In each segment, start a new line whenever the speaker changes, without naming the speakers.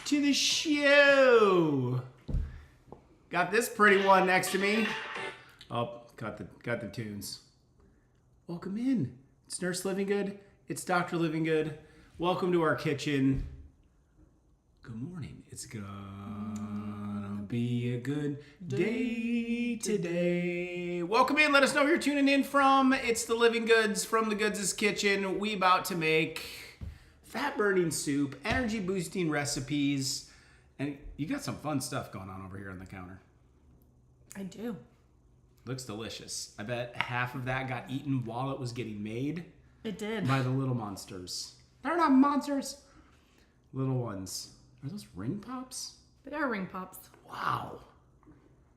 to the show. Got this pretty one next to me. Oh, got the tunes. Welcome in. It's Nurse Livingood. It's Dr. Livingood. Welcome to our kitchen. Good morning. It's gonna be a good day today. Welcome in. Let us know where you're tuning in from. It's the Livingoods from the Goods' Kitchen. We about to make fat-burning soup, energy-boosting recipes, and you got some fun stuff going on over here on the counter.
I do.
Looks delicious. I bet half of that got eaten while it was getting made.
It did.
By the little monsters. They're not monsters. Little ones. Are those ring pops?
They are ring pops.
Wow.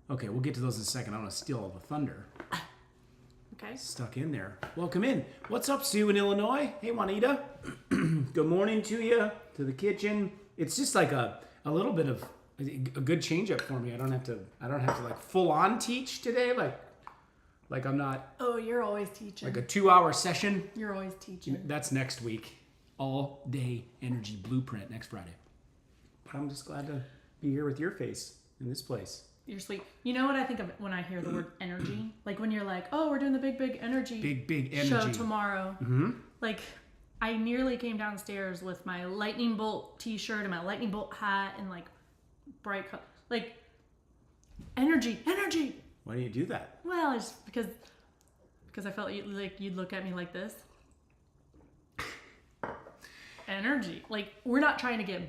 Okay, we'll get to those in a second. I want to steal all the thunder.
Okay.
Stuck in there. Welcome in. What's up, Sue in Illinois? Hey, Juanita. Good morning to you, to the kitchen. It's just like a little bit of a good change up for me. I don't have to like full on teach today. Like I'm not.
Oh, you're always teaching.
Like a 2-hour session.
You're always teaching.
That's next week. All day energy blueprint next Friday. But I'm just glad to be here with your face in this place.
You're sweet. You know what I think of when I hear the word energy? Like when you're like, oh, we're doing the big energy show tomorrow.
Mm-hmm.
Like I nearly came downstairs with my lightning bolt t-shirt and my lightning bolt hat and like bright color. Like energy.
Why do you do that?
Well, it's because I felt like you'd look at me like this. Energy. Like we're not trying to get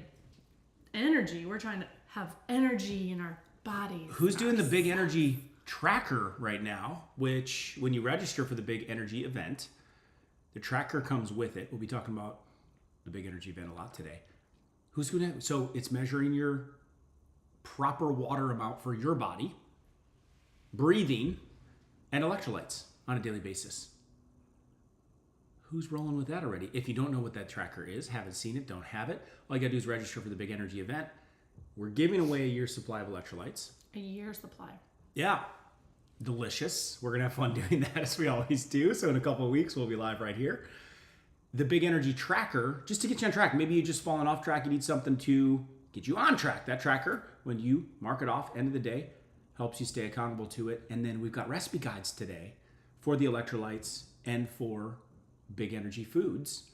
energy. We're trying to have energy in our bodies.
Who's doing the big energy tracker right now? Which, when you register for the big energy event, the tracker comes with it. We'll be talking about the big energy event a lot today. Who's going to? So it's measuring your proper water amount for your body, breathing, and electrolytes on a daily basis. Who's rolling with that already? If you don't know what that tracker is, haven't seen it, don't have it, all you gotta do is register for the big energy event. We're giving away a year's supply of electrolytes.
A year's supply.
Yeah. Delicious. We're gonna have fun doing that as we always do. So in a couple of weeks, we'll be live right here. The big energy tracker, just to get you on track. Maybe you've just fallen off track. You need something to get you on track. That tracker, when you mark it off, end of the day, helps you stay accountable to it. And then we've got recipe guides today for the electrolytes and for big energy foods.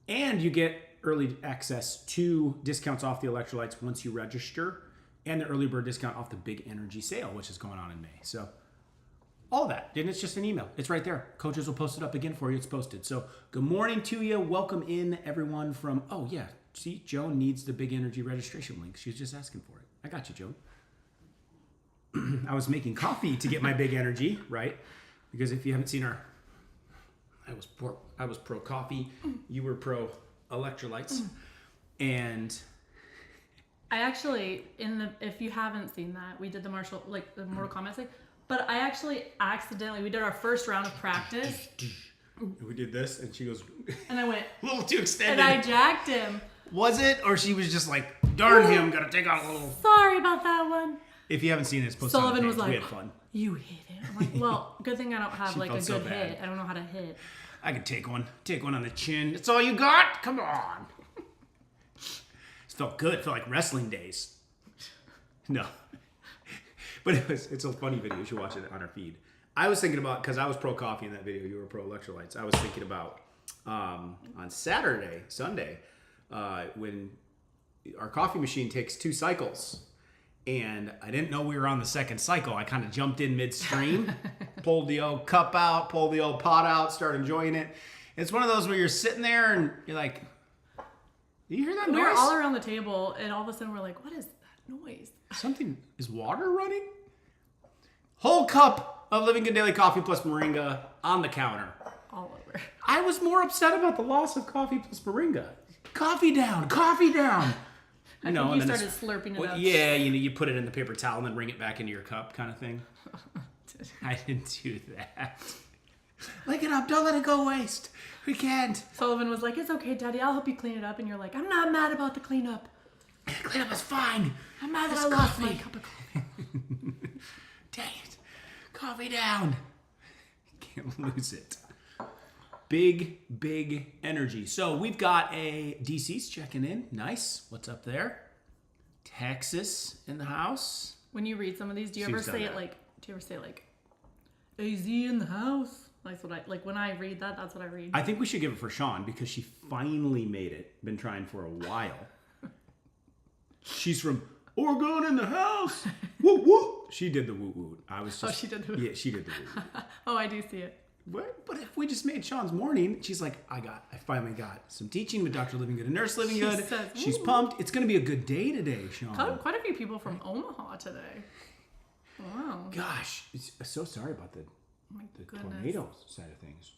And you get early access to discounts off the electrolytes once you register, and the early bird discount off the big energy sale, which is going on in May. So all that, and it's just an email. It's right there. Coaches will post it up again for you. It's posted. So good morning to you. Welcome in everyone from, oh yeah, see, Joan needs the big energy registration link. She was just asking for it. I got you, Joan. I was making coffee to get my big energy, right? Because if you haven't seen our, I was pro coffee, you were pro electrolytes, and
I actually if you haven't seen that, we did the Mortal Kombat thing, but I actually accidentally, we did our first round of practice.
We did this, and she goes,
and I went
a little too extended.
And I jacked him.
Was it, or she was just like, darn him, gotta take out a little.
Sorry about that one.
If you haven't seen it, it's posted on the page.
Was like,
we had fun.
You hit it. I'm like, well, good thing I don't have like a good hit. I don't know how to hit.
I could take one on the chin. That's all you got? Come on. It felt good. It felt like wrestling days. No. But it's a funny video. You should watch it on our feed. I was thinking about, because I was pro coffee in that video, you were pro electrolytes. I was thinking about on Sunday, when our coffee machine takes 2 cycles. And I didn't know we were on the second cycle. I kind of jumped in midstream, pulled the old cup out, pulled the old pot out, started enjoying it. It's one of those where you're sitting there and you're like, do you hear that noise?
We were all around the table, and all of a sudden we're like, what is that noise?
Is water running? Whole cup of Livingood Daily Coffee plus Moringa on the counter.
All over.
I was more upset about the loss of coffee plus Moringa. Coffee down, coffee down.
I think you started slurping it up.
Yeah, you put it in the paper towel and then bring it back into your cup kind of thing. I didn't do that. Lick it up, don't let it go waste. We can't.
Sullivan was like, it's okay, Daddy, I'll help you clean it up. And you're like, I'm not mad about the cleanup.
Cleanup is fine.
I'm mad that I lost my cup of coffee.
Dang it. Coffee down. Can't lose it. Big energy. So we've got a DC's checking in. Nice. What's up there? Texas in the house.
When you read some of these, do you ever
She's done
say it
that.
like? Do you ever say like, AZ in the house? That's what I like. When I read that, that's what I read.
I think we should give it for Sean because she finally made it. Been trying for a while. She's from Oregon in the house. Woo woo. She did the woo woo. I was just.
Oh, she did the woo.
Yeah, she did the woo woo.
Oh, I do see it.
But if we just made Sean's morning, she's like, I finally got some teaching with Dr. Livingood and Nurse Livingood.
says,
She's
"Ooh."
pumped. It's going to be a good day today, Sean.
Quite a few people from Omaha today. Wow.
Gosh, so sorry about the
Oh my goodness.
tornado side of things.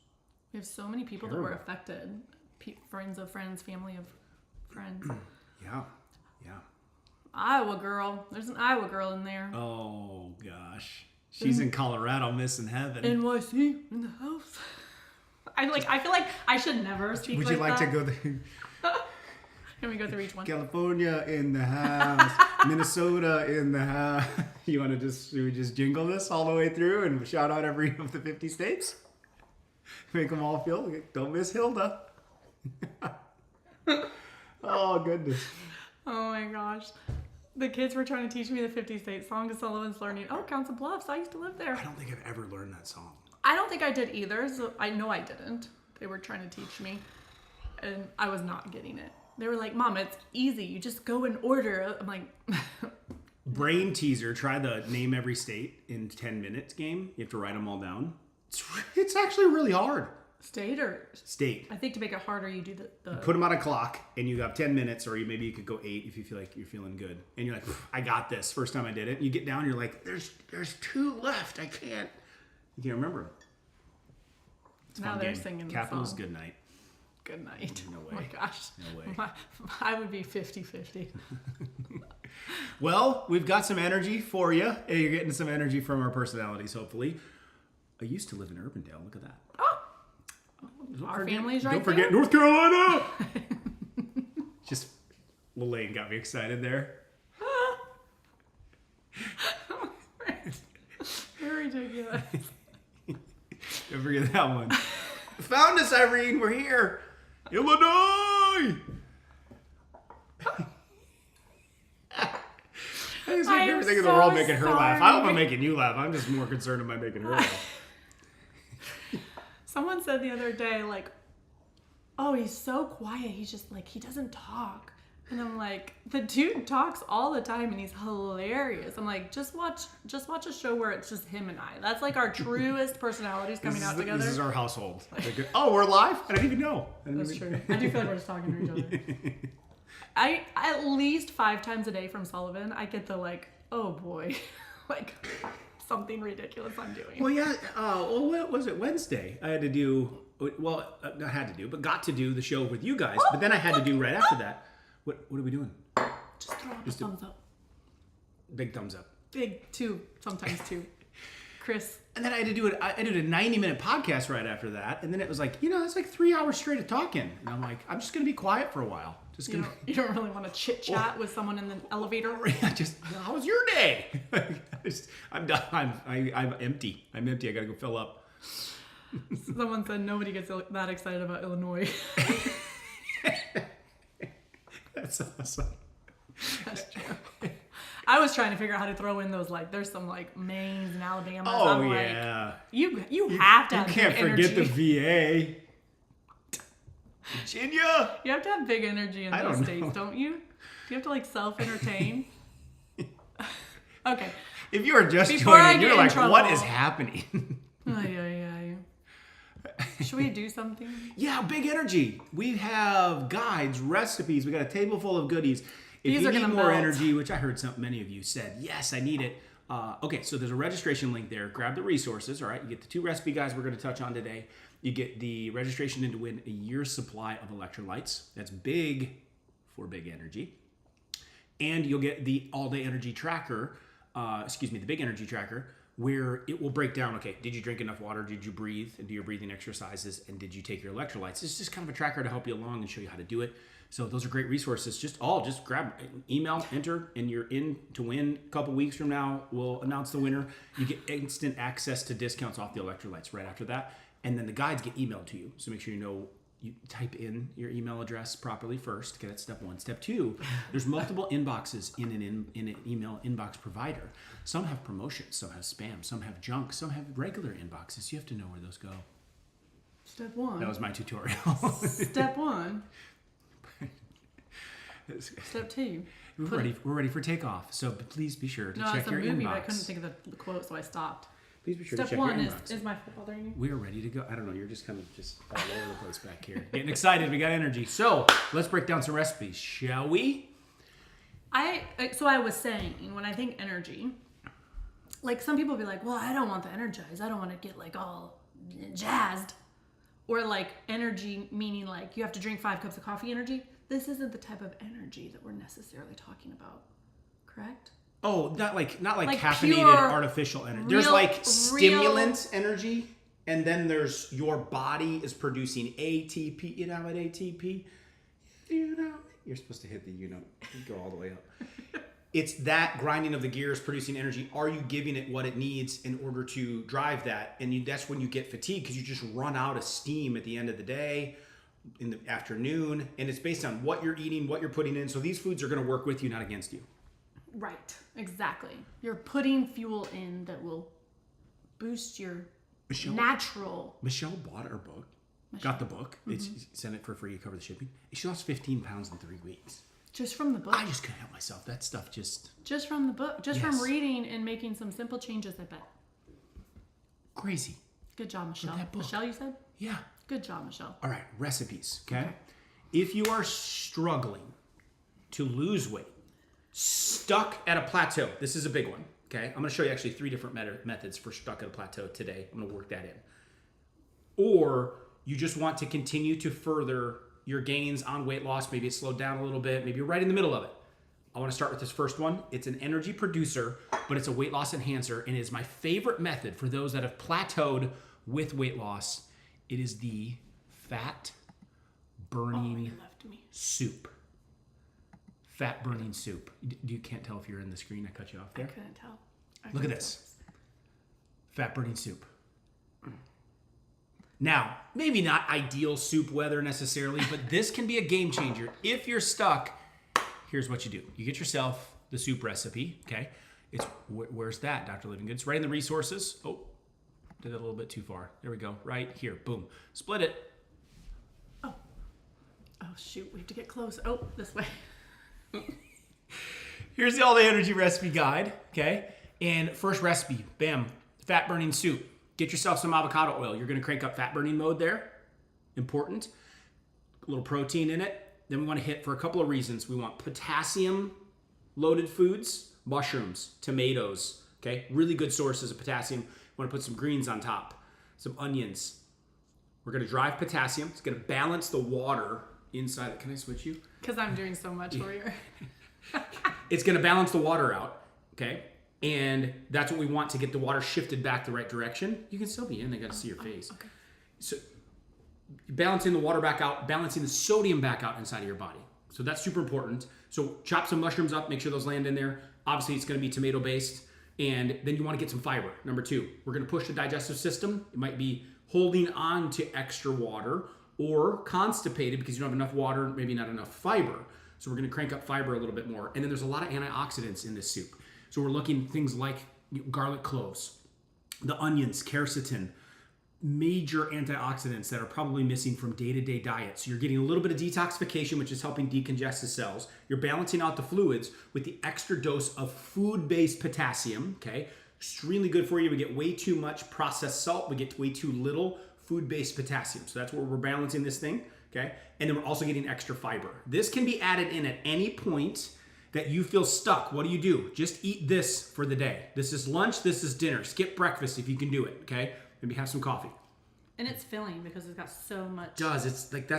We have so many people that were affected. Friends of friends, family of friends.
Yeah.
Iowa girl. There's an Iowa girl in there.
Oh, gosh. She's in Colorado missing heaven.
NYC in the house. I feel like I should never speak
Would
like
you like
that.
to go there?
Can we go through each one?
California in the house. Minnesota in the house. You want to should we just jingle this all the way through and shout out every of the 50 states? Make them all feel like, don't miss Hilda. Oh, goodness.
Oh my gosh. The kids were trying to teach me the 50 State song to Sullivan's learning. Oh, Council Bluffs. I used to live there.
I don't think I've ever learned that song.
I don't think I did either. So I know I didn't. They were trying to teach me. And I was not getting it. They were like, Mom, it's easy. You just go in order. I'm like...
Brain teaser. Try the name every state in 10 minutes game. You have to write them all down. It's actually really hard.
State or...
State.
I think to make it harder, you do the...
Put them on a clock, and you have 10 minutes, or maybe you could go 8 if you feel like you're feeling good. And you're like, I got this. First time I did it. And you get down, you're like, there's 2 left. I can't. You can't remember them. It's a
Now
fun
they're
game.
singing the
Capitals,
song.
good night.
Good night.
No
Oh my
way.
gosh.
No way.
I would be 50-50.
Well, we've got some energy for you. And you're getting some energy from our personalities, hopefully. I used to live in Urbandale. Look at that.
Oh!
Don't
Our
forget-
family's right
Don't forget
there?
North Carolina! Just, Lane got me excited there.
You're ridiculous.
Don't forget that one. Found us, Irene. We're here. Illinois! I just make
I am
everything in the
so
world making her laugh. I hope
sorry.
I'm making you laugh. I'm just more concerned about making her laugh.
Someone said the other day, like, oh, he's so quiet. He's just like, he doesn't talk. And I'm like, the dude talks all the time and he's hilarious. I'm like, just watch a show where it's just him and I. That's like our truest personalities coming out together.
This is our household. Like, oh, we're live? I didn't even know.
That's true. I do feel like we're just talking to each other. I at least 5 times a day from Sullivan, I get the like, oh boy, like something ridiculous I'm doing.
Well, yeah. What was it? Wednesday. I had to do. Well, not had to do, but got to do the show with you guys. But then I had to do right after that. What are we doing?
Just throw up a thumbs up.
Big thumbs up.
Big 2, sometimes 2. Chris.
And then I had to do it. I did a 90-minute podcast right after that, and then it was like, it's like 3 hours straight of talking, and I'm like, I'm just gonna be quiet for a while. Just gonna.
You don't really want to chit chat with someone in the elevator.
How was your day? I'm done. I'm empty. I'm empty. I gotta go fill up.
Someone said nobody gets that excited about Illinois.
That's awesome.
That's true. I was trying to figure out how to throw in those, like, there's some like Maines and Alabama.
Oh,
I'm
yeah.
Like, you have to
You
have
can't
big
forget
energy.
the VA. Virginia.
You have to have big energy in
I
those
don't
states,
know.
don't you? Do you have to like self-entertain? Okay.
If you are just
Before I
joining,
get
you're
in
like,
trouble.
what is happening?
Yeah. Should we do something?
Yeah, big energy. We have guides, recipes. We got a table full of goodies. If
These
you
are
need
gonna
more
melt.
energy, which I heard many of you said, yes, I need it. Okay, so there's a registration link there. Grab the resources, all right? You get the 2 recipe guides we're going to touch on today. You get the registration in to win a year's supply of electrolytes. That's big for big energy. And you'll get the all-day energy tracker, the big energy tracker, where it will break down, okay, did you drink enough water? Did you breathe and do your breathing exercises? And did you take your electrolytes? It's just kind of a tracker to help you along and show you how to do it. So those are great resources. Just grab email, enter, and you're in to win. A couple weeks from now, we'll announce the winner. You get instant access to discounts off the electrolytes right after that. And then the guides get emailed to you. So make sure you know you type in your email address properly first. Okay, that's step one. Step two, there's multiple inboxes in an email inbox provider. Some have promotions, some have spam, some have junk, some have regular inboxes. You have to know where those go.
Step one.
That was my tutorial.
Step one. Step two.
We're ready for takeoff. So please be sure to check your
movie,
inbox.
But I couldn't think of the quote, so I stopped.
Please be sure
Step
to check your
one
inbox.
is my foot bothering you?
We are ready to go. I don't know. You're just kind of just all over the place back here. Getting excited. We got energy. So let's break down some recipes, shall we?
So I was saying, when I think energy, like some people be like, well, I don't want the energized. I don't want to get like all jazzed. Or like energy meaning like you have to drink 5 cups of coffee energy. This isn't the type of energy that we're necessarily talking about. Correct?
Oh, not like
Like
caffeinated
pure,
artificial energy. There's like stimulant energy, and then there's your body is producing ATP. You know what ATP? You're supposed to hit the go all the way up. It's that grinding of the gears producing energy. Are you giving it what it needs in order to drive that? And that's when you get fatigued because you just run out of steam at the end of the day, in the afternoon, and it's based on what you're eating, what you're putting in. So these foods are going to work with you, not against you.
Right, exactly. You're putting fuel in that will boost your natural.
Michelle bought our book, got the book. It's sent it for free to cover the shipping. She lost 15 pounds in 3 weeks.
Just from the book.
I just couldn't help myself. That stuff just
from the book. Just from reading and making some simple changes, I bet.
Crazy.
Good job, Michelle.
that book.
Michelle, you said?
Yeah.
Good job, Michelle.
All right, recipes, okay? If you are struggling to lose weight, stuck at a plateau, this is a big one, okay? I'm going to show you actually 3 different methods for stuck at a plateau today. I'm going to work that in. Or you just want to continue to further your gains on weight loss. Maybe it's slowed down a little bit. Maybe you're right in the middle of it. I want to start with this first one. It's an energy producer, but it's a weight loss enhancer, and it is my favorite method for those that have plateaued with weight loss. It is the fat burning soup. Fat burning soup. You can't tell if you're in the screen. I cut you off there.
I couldn't tell.
Look at this. Fat burning soup. Now, maybe not ideal soup weather necessarily, but this can be a game changer. If you're stuck, here's what you do. You get yourself the soup recipe, okay? It's where's that, Dr. Livingood? It's right in the resources. Oh, did it a little bit too far. There we go. Right here. Boom. Split it.
Oh, shoot. We have to get close. Oh, this way.
Here's the All Day Energy recipe guide, okay? And first recipe, bam, fat burning soup. Get yourself some avocado oil. You're going to crank up fat burning mode there. Important. A little protein in it. Then we want to hit for a couple of reasons. We want potassium loaded foods, mushrooms, tomatoes, okay? Really good sources of potassium. We want to put some greens on top, some onions. We're going to drive potassium. It's going to balance the water inside. Can I switch you?
Because I'm doing so much for you.
It's going to balance the water out, okay? And that's what we want to get the water shifted back the right direction. You can still be in. They got to see your face.
Okay.
So balancing the water back out, balancing the sodium back out inside of your body. So that's super important. So chop some mushrooms up, make sure those land in there. Obviously, it's going to be tomato based. And then you want to get some fiber. Number 2, we're going to push the digestive system. It might be holding on to extra water or constipated because you don't have enough water, maybe not enough fiber. So we're going to crank up fiber a little bit more. And then there's a lot of antioxidants in this soup. So we're looking at things like garlic cloves, the onions, quercetin, major antioxidants that are probably missing from day-to-day diet. So you're getting a little bit of detoxification, which is helping decongest the cells. You're balancing out the fluids with the extra dose of food-based potassium, okay? Extremely good for you. We get way too much processed salt. We get way too little food-based potassium. So that's where we're balancing this thing, okay? And then we're also getting extra fiber. This can be added in at any point that you feel stuck. What do? Just eat this for the day. This is lunch, this is dinner. Skip breakfast if you can do it, okay? Maybe have some coffee.
And it's filling because it's got so much.
It does. It's like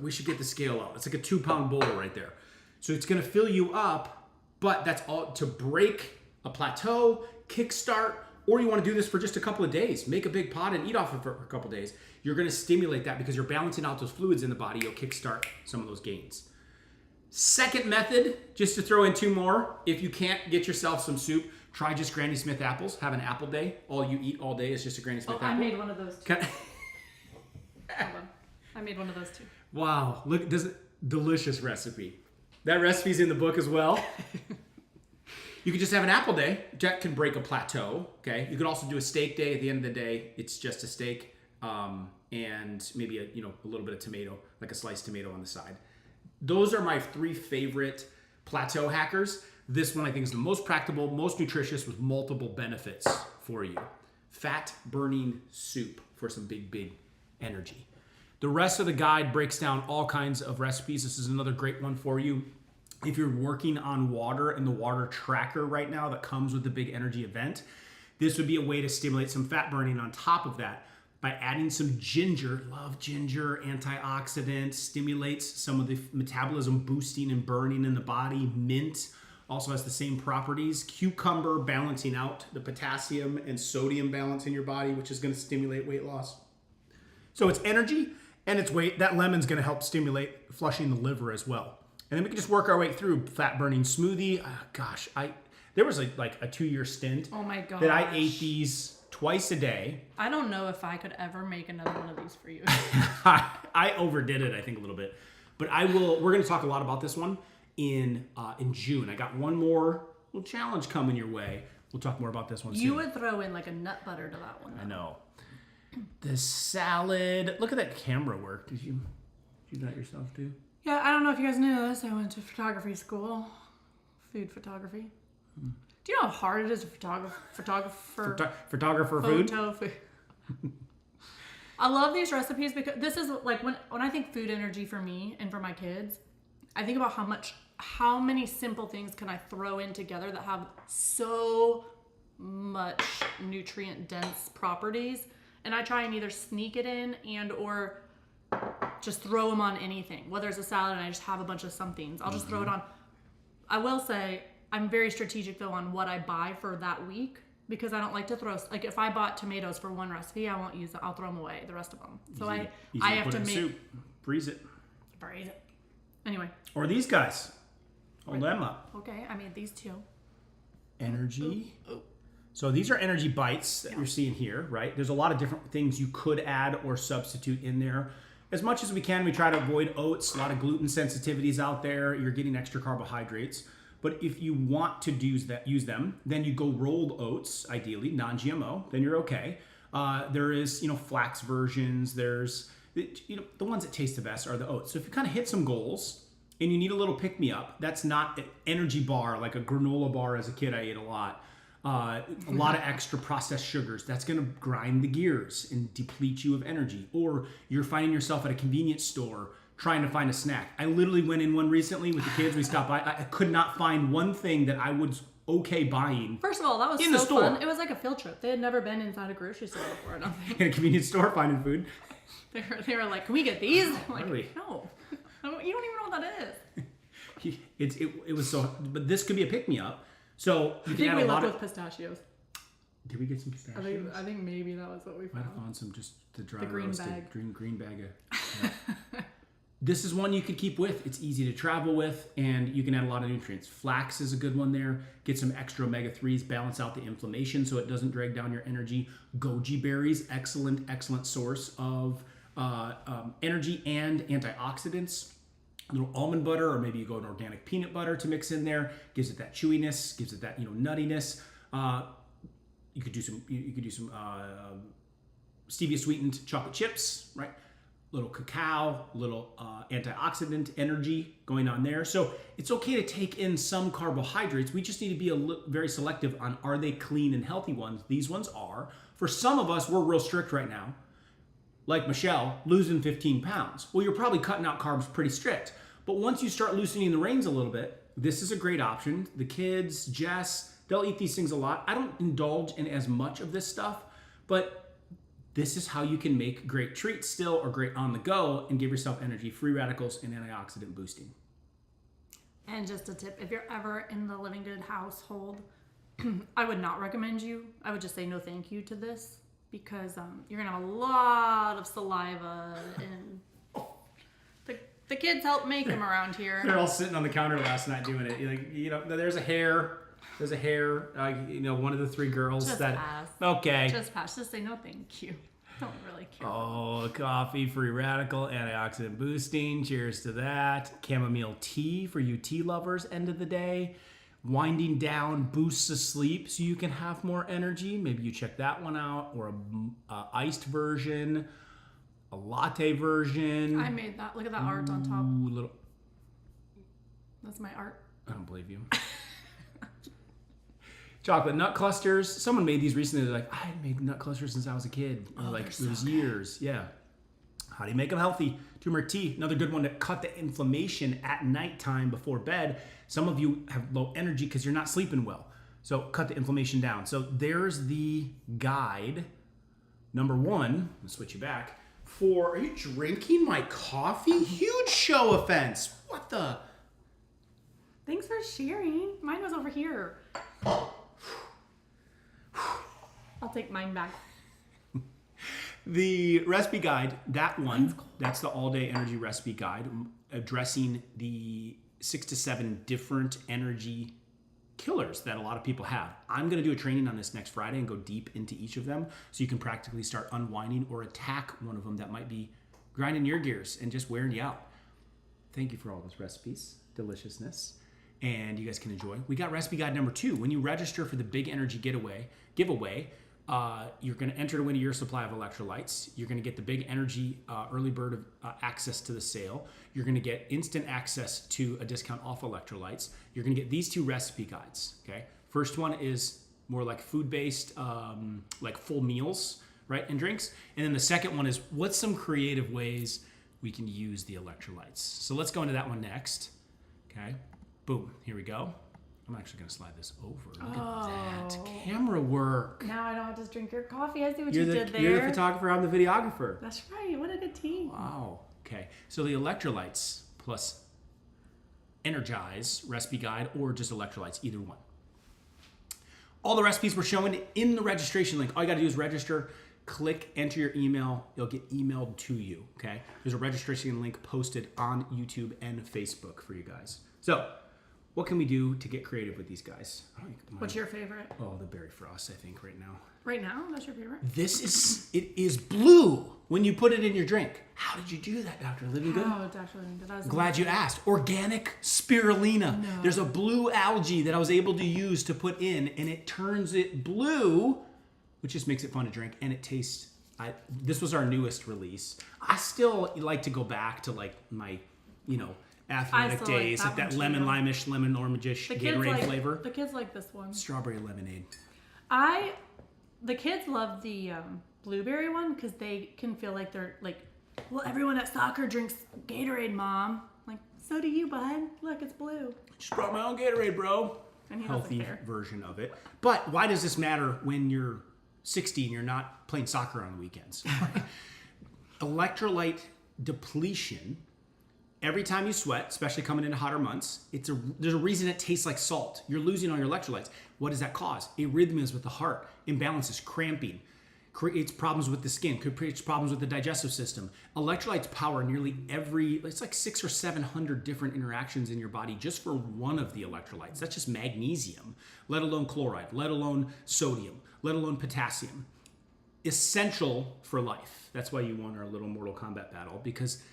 we should get the scale out. It's like a 2-pound bowl right there. So it's going to fill you up, but that's all to break a plateau, kickstart, or you want to do this for just a couple of days. Make a big pot and eat off it for a couple of days. You're going to stimulate that because you're balancing out those fluids in the body. You'll kickstart some of those gains. Second method, just to throw in 2 more, if you can't get yourself some soup, try just Granny Smith apples. Have an apple day. All you eat all day is just a Granny Smith apple.
I made one of those too. Hold on. I made one of those too.
Wow, look, this delicious recipe. That recipe's in the book as well. You could just have an apple day. That can break a plateau. Okay. You could also do a steak day. At the end of the day, it's just a steak, and maybe a little bit of tomato, like a sliced tomato on the side. Those are my 3 favorite plateau hackers. This one I think is the most practical, most nutritious, with multiple benefits for you. Fat burning soup for some big energy. The rest of the guide breaks down all kinds of recipes. This is another great one for you. If you're working on water and the water tracker right now that comes with the big energy event, this would be a way to stimulate some fat burning on top of that by adding some ginger. Love ginger, antioxidant, stimulates some of the metabolism boosting and burning in the body. Mint also has the same properties. Cucumber balancing out the potassium and sodium balance in your body, which is going to stimulate weight loss. So it's energy and it's weight. That lemon's going to help stimulate flushing the liver as well. And then we can just work our way through fat burning smoothie. There was like a 2-year stint.
Oh my gosh.
That I ate these twice a day.
I don't know if I could ever make another one of these for you.
I overdid it, I think, a little bit. But we're going to talk a lot about this one in June. I got one more little challenge coming your way. We'll talk more about this one soon.
You would throw in like a nut butter to that one, though.
I know. The salad. Look at that camera work. Did you do that yourself too?
Yeah, I don't know if you guys knew this. I went to photography school, food photography. Do you know how hard it is to photographer
food?
Photo food. I love these recipes because this is like when I think food energy for me and for my kids, I think about how many simple things can I throw in together that have so much nutrient dense properties, and I try and either sneak it in and or just throw them on anything. Whether it's a salad and I just have a bunch of somethings, I'll just throw it on. I will say I'm very strategic though on what I buy for that week, because I don't like to throw, like if I bought tomatoes for one recipe, I won't use them. I'll throw them away, the rest of them. So I have to make
soup. Freeze it.
Anyway.
Or these guys. Hold them up.
Okay, I made these 2.
Energy. So these are energy bites that you're seeing here, right? There's a lot of different things you could add or substitute in there. As much as we can, we try to avoid oats. A lot of gluten sensitivities out there. You're getting extra carbohydrates. But if you want to use them, then you go rolled oats, ideally, non-GMO, then you're okay. There is, flax versions. There's, the ones that taste the best are the oats. So if you kind of hit some goals and you need a little pick-me-up, that's not an energy bar, like a granola bar as a kid I ate a lot. A lot of extra processed sugars. That's going to grind the gears and deplete you of energy. Or you're finding yourself at a convenience store trying to find a snack. I literally went in one recently with the kids. We stopped by. I could not find one thing that I was okay buying.
First of all, that was
in the store.
Fun. It was like a field trip. They had never been inside a grocery store before. Nothing.
In a convenience store finding food.
They were like, "Can we get these?" I'm like,
really?
No. You don't even know what that is.
It was so. But this could be a pick me up. So you
I
can
think
add
we
a lot
left
of
with pistachios.
Did we get some pistachios?
I think maybe that was what we
Might
found.
have found some, just the dry
The green
roasted
bag.
green bag. This is one you could keep with. It's easy to travel with, and you can add a lot of nutrients. Flax is a good one there. Get some extra omega-3s, balance out the inflammation so it doesn't drag down your energy. Goji berries, excellent source of energy and antioxidants. A little almond butter, or maybe you go an organic peanut butter to mix in there. Gives it that chewiness, gives it that nuttiness. You could do some stevia sweetened chocolate chips, right? Little cacao, little antioxidant energy going on there. So it's okay to take in some carbohydrates. We just need to be very selective on, are they clean and healthy ones? These ones are. For some of us, we're real strict right now. Like Michelle, losing 15 pounds. Well, you're probably cutting out carbs pretty strict. But once you start loosening the reins a little bit, this is a great option. The kids, Jess, they'll eat these things a lot. I don't indulge in as much of this stuff, but this is how you can make great treats still, or great on the go, and give yourself energy, free radicals, and antioxidant boosting.
And just a tip, if you're ever in the Livingood household, I would not recommend you. I would just say no thank you to this, because you're going to have a lot of saliva, and the kids help make them around here.
They're all sitting on the counter last night doing it. There's a hair. One of the 3 girls
Just
that.
pass.
Okay.
Just pass. Just say no thank you. don't really care.
Oh, coffee, free radical, antioxidant boosting. Cheers to that. Chamomile tea for you tea lovers, end of the day. Winding down boosts the sleep so you can have more energy. Maybe you check that one out. Or a iced version, a latte version.
I made that. Look at that art on top.
Little.
That's my art.
I don't believe you. Chocolate nut clusters. Someone made these recently. They're like, I hadn't made nut clusters since I was a kid. Like, it was years. Yeah. How do you make them healthy? Turmeric tea. Another good one to cut the inflammation at nighttime before bed. Some of you have low energy because you're not sleeping well. So cut the inflammation down. So there's the guide. Number one, let's switch you back. Are you drinking my coffee? Huge show offense. What the?
Thanks for sharing. Mine was over here. I'll take mine back.
The recipe guide, that one, that's the all-day energy recipe guide, addressing the 6 to 7 different energy killers that a lot of people have. I'm going to do a training on this next Friday and go deep into each of them so you can practically start unwinding or attack one of them that might be grinding your gears and just wearing you out. Thank you for all those recipes, deliciousness, and you guys can enjoy. We got recipe guide number 2. When you register for the Big Energy giveaway, you're going to enter to win a year's supply of electrolytes. You're going to get the Big Energy early bird access to the sale. You're going to get instant access to a discount off electrolytes. You're going to get these 2 recipe guides. Okay, first one is more like food-based, like full meals, right, and drinks. And then the second one is what's some creative ways we can use the electrolytes. So let's go into that one next. Okay, boom, here we go. I'm actually going to slide this over. Look at that. Camera work.
Now I don't have to drink your coffee. I see what you did there.
You're the photographer, I'm the videographer.
That's right. What a good team.
Wow. Okay. So the electrolytes plus Energize recipe guide or just electrolytes, either one. All the recipes we're showing in the registration link. All you got to do is register, click, enter your email. It'll get emailed to you. Okay. There's a registration link posted on YouTube and Facebook for you guys. So, what can we do to get creative with these guys?
What's your favorite?
Oh, the berry frost, I think, right now.
Right now? That's your favorite?
It is blue when you put it in your drink. How did you do that, Dr. Livingood?
Oh, Dr. Livingood.
Glad you asked. Organic spirulina. No. There's a blue algae that I was able to use to put in, and it turns it blue, which just makes it fun to drink, and it tastes... this was our newest release. I still like to go back to like my, athletic days, like that lemon limeish, lemon orange-ish Gatorade flavor.
The kids like this one.
Strawberry lemonade.
The kids love the blueberry one because they can feel like they're like, well, everyone at soccer drinks Gatorade, Mom. Like, so do you, bud. Look, it's blue.
Just brought my own Gatorade, bro.
And he
healthy version of it. But why does this matter when you're 60 and you're not playing soccer on the weekends? Electrolyte depletion. Every time you sweat, especially coming into hotter months, there's a reason it tastes like salt. You're losing all your electrolytes. What does that cause? Arrhythmias with the heart, imbalances, cramping, creates problems with the skin, creates problems with the digestive system. Electrolytes power nearly it's like 600 or 700 different interactions in your body just for one of the electrolytes. That's just magnesium, let alone chloride, let alone sodium, let alone potassium. Essential for life. That's why you won our little Mortal Kombat battle, because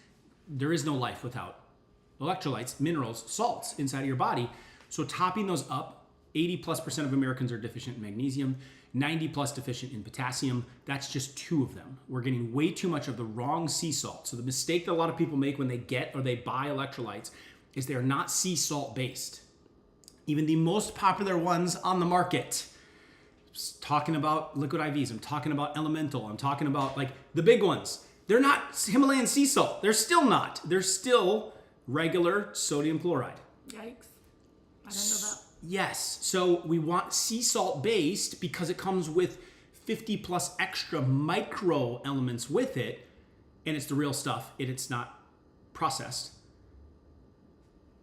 there is no life without electrolytes, minerals, salts inside of your body. So topping those up, 80+% of Americans are deficient in magnesium, 90+ deficient in potassium. That's just 2 of them. We're getting way too much of the wrong sea salt. So the mistake that a lot of people make when they get or they buy electrolytes is they're not sea salt based. Even the most popular ones on the market. I'm talking about liquid IVs, I'm talking about Elemental, I'm talking about like the big ones. They're not Himalayan sea salt. They're still not. They're still regular sodium chloride.
Yikes. I didn't know that.
Yes. So we want sea salt based because it comes with 50+ extra micro elements with it, and it's the real stuff. It's not processed.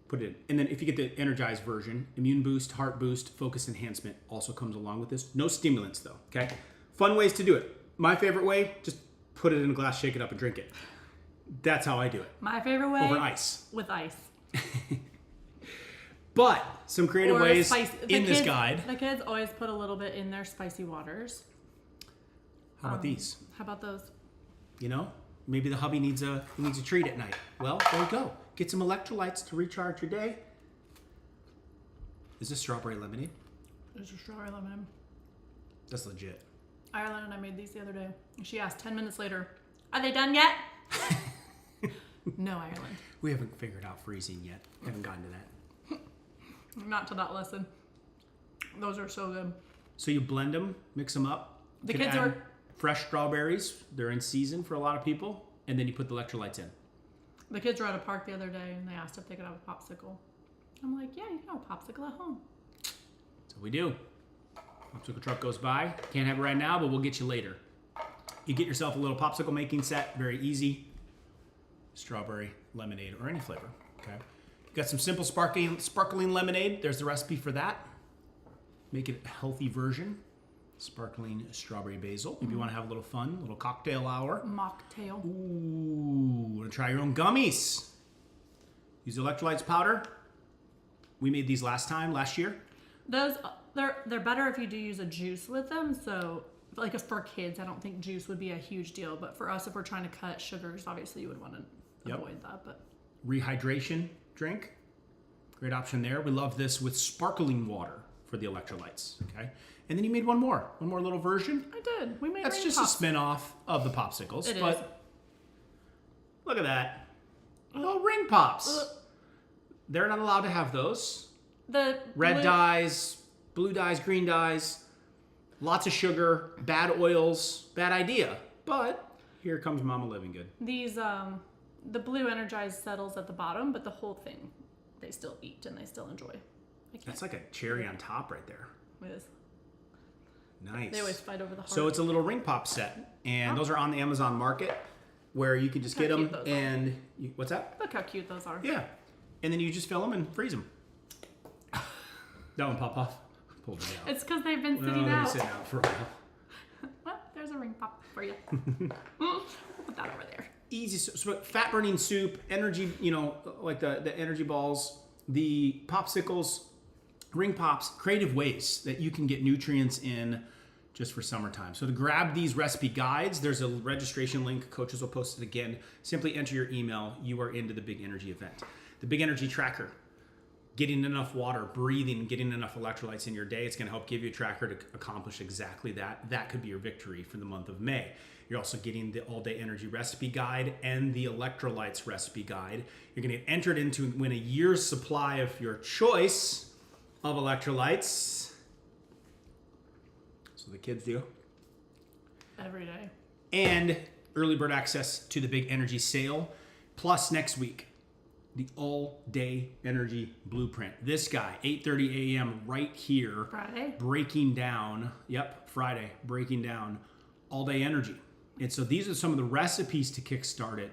Put it in. And then if you get the energized version, immune boost, heart boost, focus enhancement also comes along with this. No stimulants though, okay? Fun ways to do it. My favorite way, just put it in a glass, shake it up, and drink it. That's how I do it.
My favorite way?
Over ice.
With ice.
But some creative ways in this guide.
The kids always put a little bit in their spicy waters.
How about these?
How about those?
You know, maybe the hubby needs a treat at night. Well, there you go. Get some electrolytes to recharge your day. Is this strawberry lemonade?
It's a strawberry lemonade.
That's legit.
Ireland and I made these the other day. She asked 10 minutes later, "Are they done yet?" No, Ireland.
We haven't figured out freezing yet. Haven't gotten to that.
Not to that lesson. Those are so good.
So you blend them, mix them up.
The
You can
kids
add
are-
fresh strawberries. They're in season for a lot of people. And then you put the electrolytes in.
The kids were at a park the other day and they asked if they could have a popsicle. I'm like, yeah, you can have a popsicle at home.
That's what we do. Popsicle truck goes by. Can't have it right now, but we'll get you later. You get yourself a little popsicle making set. Very easy. Strawberry, lemonade, or any flavor. Okay. You got some simple sparkling lemonade. There's the recipe for that. Make it a healthy version. Sparkling strawberry basil. If you want to have a little fun, a little cocktail hour.
Mocktail.
Ooh, want to try your own gummies? Use electrolytes powder. We made these last year.
Those they're better if you do use a juice with them. So like if for kids, I don't think juice would be a huge deal. But for us, if we're trying to cut sugars, obviously you would want to avoid that. But
Rehydration drink. Great option there. We love this with sparkling water for the electrolytes. Okay. And then you made one more little version.
I did. We made
That's
rain
just
pops.
a spin-off of the popsicles.
It
but
is.
Look at that. Little ring pops. They're not allowed to have those.
The
Red
blue-
dyes, blue dyes, green dyes, lots of sugar, bad oils, bad idea. But here comes Mama Livingood.
These the blue energized settles at the bottom, but the whole thing they still eat and they still enjoy.
That's like a cherry on top right there.
It is.
Nice.
They always fight over the heart.
So it's a little ring pop set, and those are on the Amazon Market, where you can just
Look
get
how
them.
cute those
And what's that?
Look how cute those are.
Yeah, and then you just fill them and freeze them. That one pop off. Pulled it out.
It's because they've been
Well,
sitting
they've been
out.
sitting out for a while.
Well, there's a ring pop for you. We'll put that over there.
Easy. So fat burning soup, energy. Like the energy balls, the popsicles, ring pops. Creative ways that you can get nutrients in. Just for summertime. So to grab these recipe guides, there's a registration link. Coaches will post it again. Simply enter your email. You are into the Big Energy event. The Big Energy Tracker. Getting enough water, breathing, getting enough electrolytes in your day. It's going to help give you a tracker to accomplish exactly that. That could be your victory for the month of May. You're also getting the all-day energy recipe guide and the electrolytes recipe guide. You're going to get entered into win a year's supply of your choice of electrolytes. So the kids do.
Every day.
And early bird access to the Big Energy sale. Plus next week, the all-day energy blueprint. This guy, 8:30 a.m. right here.
Friday.
Breaking down, Friday, breaking down all-day energy. And so these are some of the recipes to kickstart it.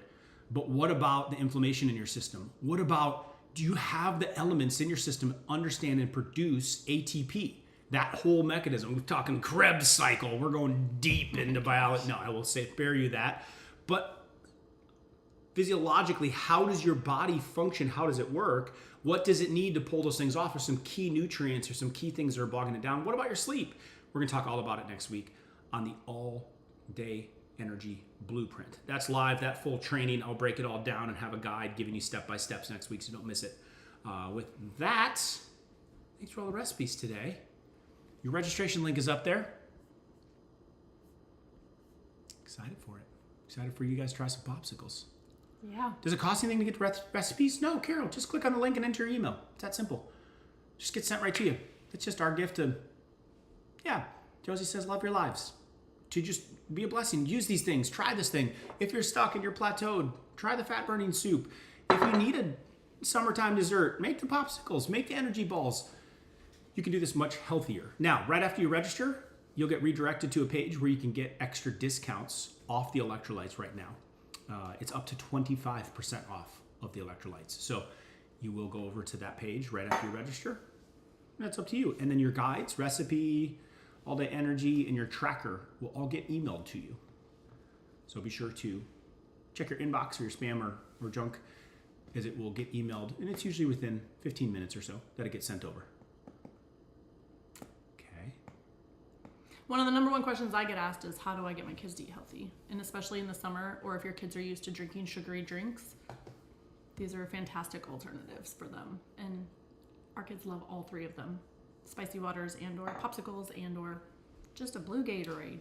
But what about the inflammation in your system? What about, do you have the elements in your system to understand and produce ATP? That whole mechanism. We're talking Krebs cycle. We're going deep into biology. No, I will spare you that. But physiologically, how does your body function? How does it work? What does it need to pull those things off? Or some key nutrients or some key things that are bogging it down? What about your sleep? We're going to talk all about it next week on the all-day energy blueprint. That's live, that full training. I'll break it all down and have a guide giving you step-by-steps next week, so don't miss it. With that, thanks for all the recipes today. Your registration link is up there. Excited for it. Excited for you guys to try some popsicles.
Yeah.
Does it cost anything to get recipes? No, Carol. Just click on the link and enter your email. It's that simple. Just get sent right to you. It's just our gift to, Josie says, love your lives. To just be a blessing. Use these things. Try this thing. If you're stuck and you're plateaued, try the fat burning soup. If you need a summertime dessert, make the popsicles, make the energy balls. You can do this much healthier. Now, right after you register, you'll get redirected to a page where you can get extra discounts off the electrolytes right now. It's up to 25% off of the electrolytes. So you will go over to that page right after you register. That's up to you. And then your guides, recipe, all day energy, and your tracker will all get emailed to you. So be sure to check your inbox or your spam or junk, as it will get emailed. And it's usually within 15 minutes or so that it gets sent over.
One of the number one questions I get asked is, how do I get my kids to eat healthy? And especially in the summer, or if your kids are used to drinking sugary drinks, these are fantastic alternatives for them. And our kids love all three of them. Spicy waters and or popsicles and or just a blue Gatorade.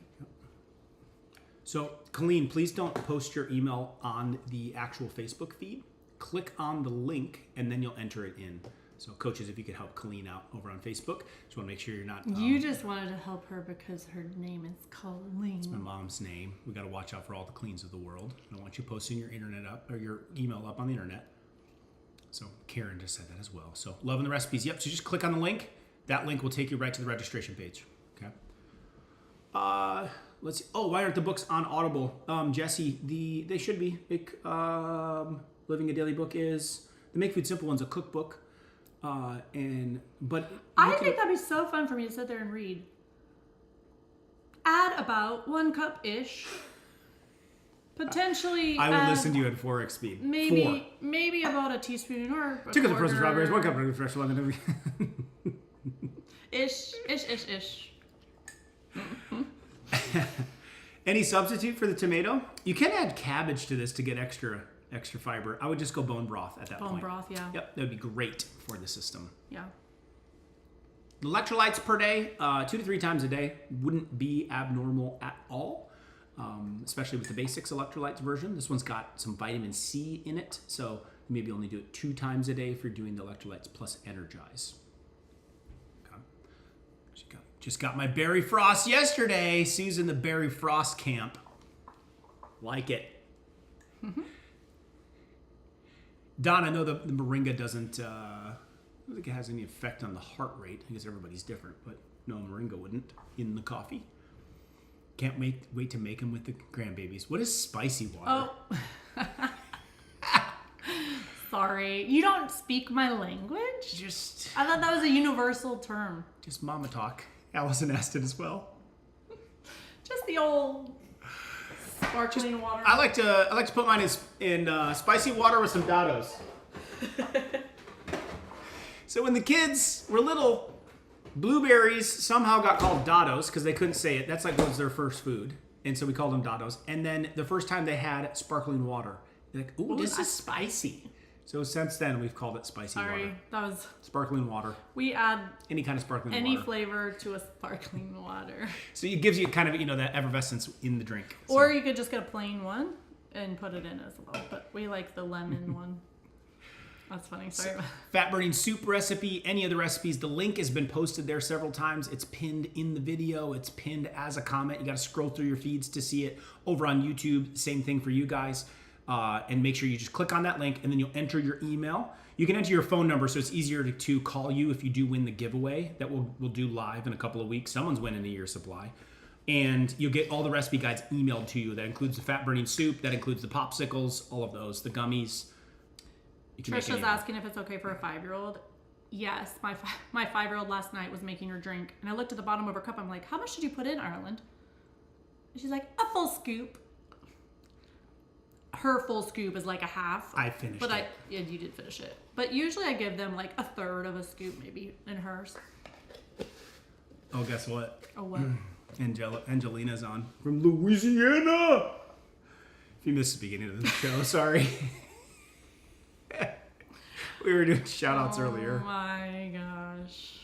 So, Colleen, please don't post your email on the actual Facebook feed. Click on the link and then you'll enter it in. So, coaches, if you could help Colleen out over on Facebook, just want to make sure you're not...
you just wanted to help her because her name is Colleen.
It's my mom's name. We got to watch out for all the Colleens of the world. I don't want you posting your internet up or your email up on the internet. So, Karen just said that as well. So, loving the recipes. Yep, so just click on the link. That link will take you right to the registration page. Okay. Let's see. Oh, why aren't the books on Audible? Jesse, they should be. Living a Daily Book is... The Make Food Simple one's a cookbook. I think that'd be so fun for me to sit there and read. Add about 1 cup-ish. Potentially. I would listen to you at 4x speed.
Maybe about a teaspoon or a
2 cups of frozen
quarter.
strawberries, 1 cup of fresh lemon.
Ish.
Any substitute for the tomato? You can add cabbage to this to get extra fiber. I would just go bone broth at that point.
Bone broth, yeah.
Yep, that would be great for the system.
Yeah.
Electrolytes per day, 2 to 3 times a day, wouldn't be abnormal at all, especially with the basics electrolytes version. This one's got some vitamin C in it, so you maybe only do it 2 times a day if you're doing the electrolytes plus energize. Okay. Just got my berry frost yesterday. Sue's in the berry frost camp. Like it. Don, I know the moringa doesn't, I don't think it has any effect on the heart rate. I guess everybody's different, but no, moringa wouldn't in the coffee. Can't wait to make them with the grandbabies. What is spicy water?
Oh. Sorry. You don't speak my language? I thought that was a universal term.
Just mama talk. Allison asked it as well.
Just the old... sparkling water.
I like to put mine in spicy water with some dados. So when the kids were little, blueberries somehow got called dados because they couldn't say it. That's like was their first food, and so we called them dados. And then the first time they had sparkling water, they're like, "Ooh, this is spicy." So since then we've called it spicy water.
That was
sparkling water.
We add
any kind of sparkling water.
Any flavor to a sparkling water.
So it gives you kind of that effervescence in the drink. So.
Or you could just get a plain one and put it in as well. But we like the lemon one. That's funny. Sorry.
Fat burning soup recipe. Any of the recipes. The link has been posted there several times. It's pinned in the video. It's pinned as a comment. You got to scroll through your feeds to see it. Over on YouTube, same thing for you guys. And make sure you just click on that link and then you'll enter your email. You can enter your phone number so it's easier to call you if you do win the giveaway that we'll do live in a couple of weeks. Someone's winning a year's supply. And you'll get all the recipe guides emailed to you. That includes the fat burning soup. That includes the popsicles, all of those, the gummies.
Trisha's asking if it's okay for a 5-year-old. Yes, my 5-year-old last night was making her drink. And I looked at the bottom of her cup. I'm like, how much did you put in, Ireland? And she's like, a full scoop. Her full scoop is like a half.
I finished it.
Yeah, you did finish it. But usually I give them like a third of a scoop maybe in hers.
Oh, guess what?
Oh, what?
Angelina's on from Louisiana. If you missed the beginning of the show, sorry. We were doing shout outs earlier.
Oh my gosh.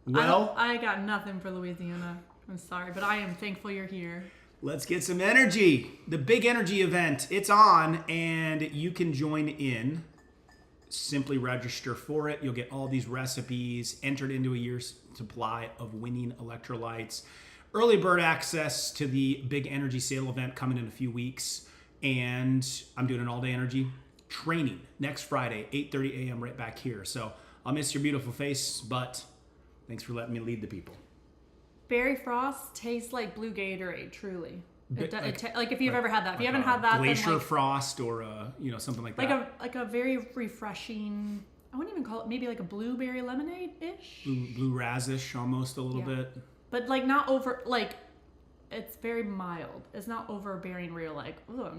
Well,
I got nothing for Louisiana. I'm sorry, but I am thankful you're here.
Let's get some energy. The big energy event, it's on, and you can join in. Simply register for it. You'll get all these recipes entered into a year's supply of winning electrolytes. Early bird access to the big energy sale event coming in a few weeks. And I'm doing an all-day energy training next Friday, 8:30 a.m. right back here. So I'll miss your beautiful face, but thanks for letting me lead the people.
Berry frost tastes like blue Gatorade, truly. Like if you've ever had that. If you haven't had that,
glacier
then like,
frost or something like that.
Like a very refreshing. I wouldn't even call it maybe like a blueberry lemonade ish.
Blue razish almost a little bit.
But like not over like, it's very mild. It's not overbearing where you're like, oh,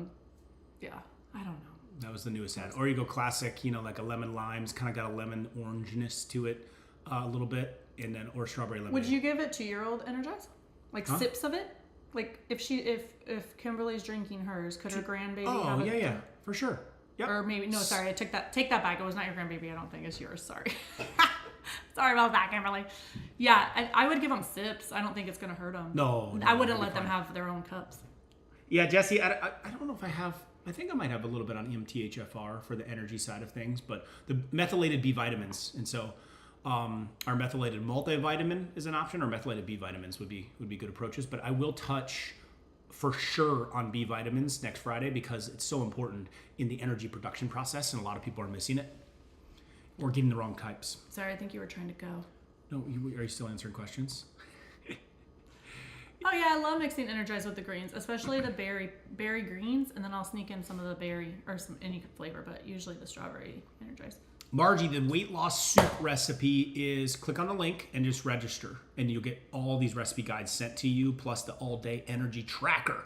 I don't know.
That was the newest ad. Or you go classic, like a lemon limes, kind of got a lemon orangeness to it a little bit. and then or strawberry lemonade.
Would you give it 2-year-old Energize? Like sips of it? Like if Kimberly's drinking hers, could her grandbaby have it?
Oh, yeah, for sure. Yep.
Or maybe, no, sorry, take that back. It was not your grandbaby, I don't think. It's yours, sorry. Sorry about that, Kimberly. Yeah, I would give them sips. I don't think it's going to hurt them.
No,
I wouldn't let them have their own cups.
Yeah, Jesse, I don't know if I think I might have a little bit on MTHFR for the energy side of things, but the methylated B vitamins. And so our methylated multivitamin is an option, or methylated B vitamins would be good approaches. But I will touch for sure on B vitamins next Friday because it's so important in the energy production process, and a lot of people are missing it or getting the wrong types.
Sorry, I think you were trying to go.
No, are you still answering questions?
Oh yeah, I love mixing Energize with the greens, especially the berry greens, and then I'll sneak in some of the berry or any flavor, but usually the strawberry Energize.
Margie, the weight loss soup recipe is click on the link and just register, and you'll get all these recipe guides sent to you, plus the all-day energy tracker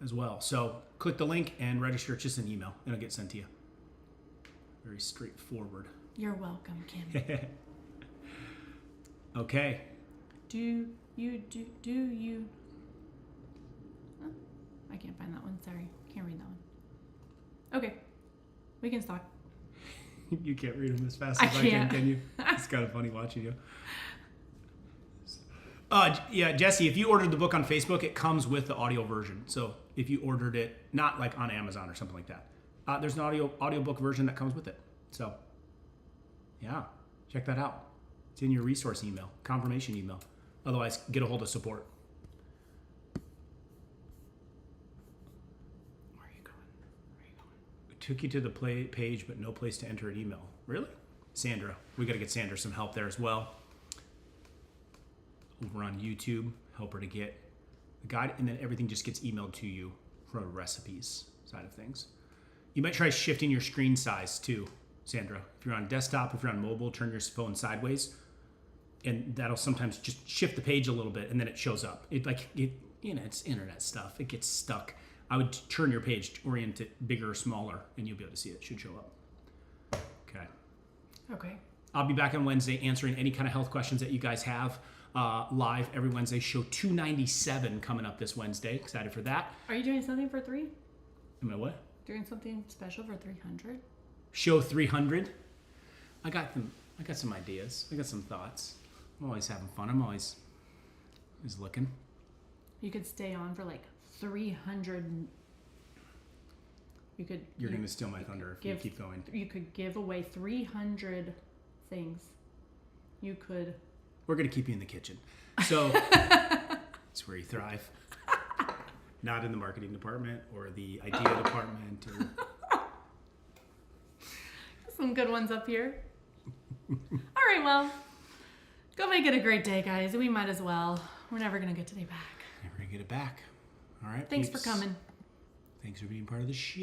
as well. So click the link and register. It's just an email, and it'll get sent to you. Very straightforward.
You're welcome, Kim.
Okay.
Do you? Oh, I can't find that one. Sorry, can't read that one. Okay, we can stop.
You can't read them as fast as I can you? It's kind of funny watching you. Yeah, Jesse, if you ordered the book on Facebook, it comes with the audio version. So if you ordered it, not like on Amazon or something like that, there's an audiobook version that comes with it. So yeah, check that out. It's in your resource email, confirmation email. Otherwise, get a hold of support. Took you to the page, but no place to enter an email. Really? Sandra. We got to get Sandra some help there as well. Over on YouTube, help her to get the guide, and then everything just gets emailed to you for the recipes side of things. You might try shifting your screen size too, Sandra. If you're on desktop, if you're on mobile, turn your phone sideways, and that'll sometimes just shift the page a little bit, and then it shows up. It's internet stuff. It gets stuck. I would turn your page, orient it bigger or smaller, and you'll be able to see it. It should show up. Okay. I'll be back on Wednesday answering any kind of health questions that you guys have live every Wednesday. Show 297 coming up this Wednesday. Excited for that.
Are you doing something for 3?
Am I what?
Doing something special for 300?
Show 300. I got some ideas. I got some thoughts. I'm always having fun. I'm always looking.
You could stay on for like 300. You're
going to steal my thunder if you keep going.
You could give away 300 things. We're
going to keep you in the kitchen. So it's where you thrive. Not in the marketing department or the idea department.
Some good ones up here. All right, well, go make it a great day, guys. We might as well. We're never going to get today back.
Never going to get it back. All right.
Thanks for coming.
Thanks for being part of the show.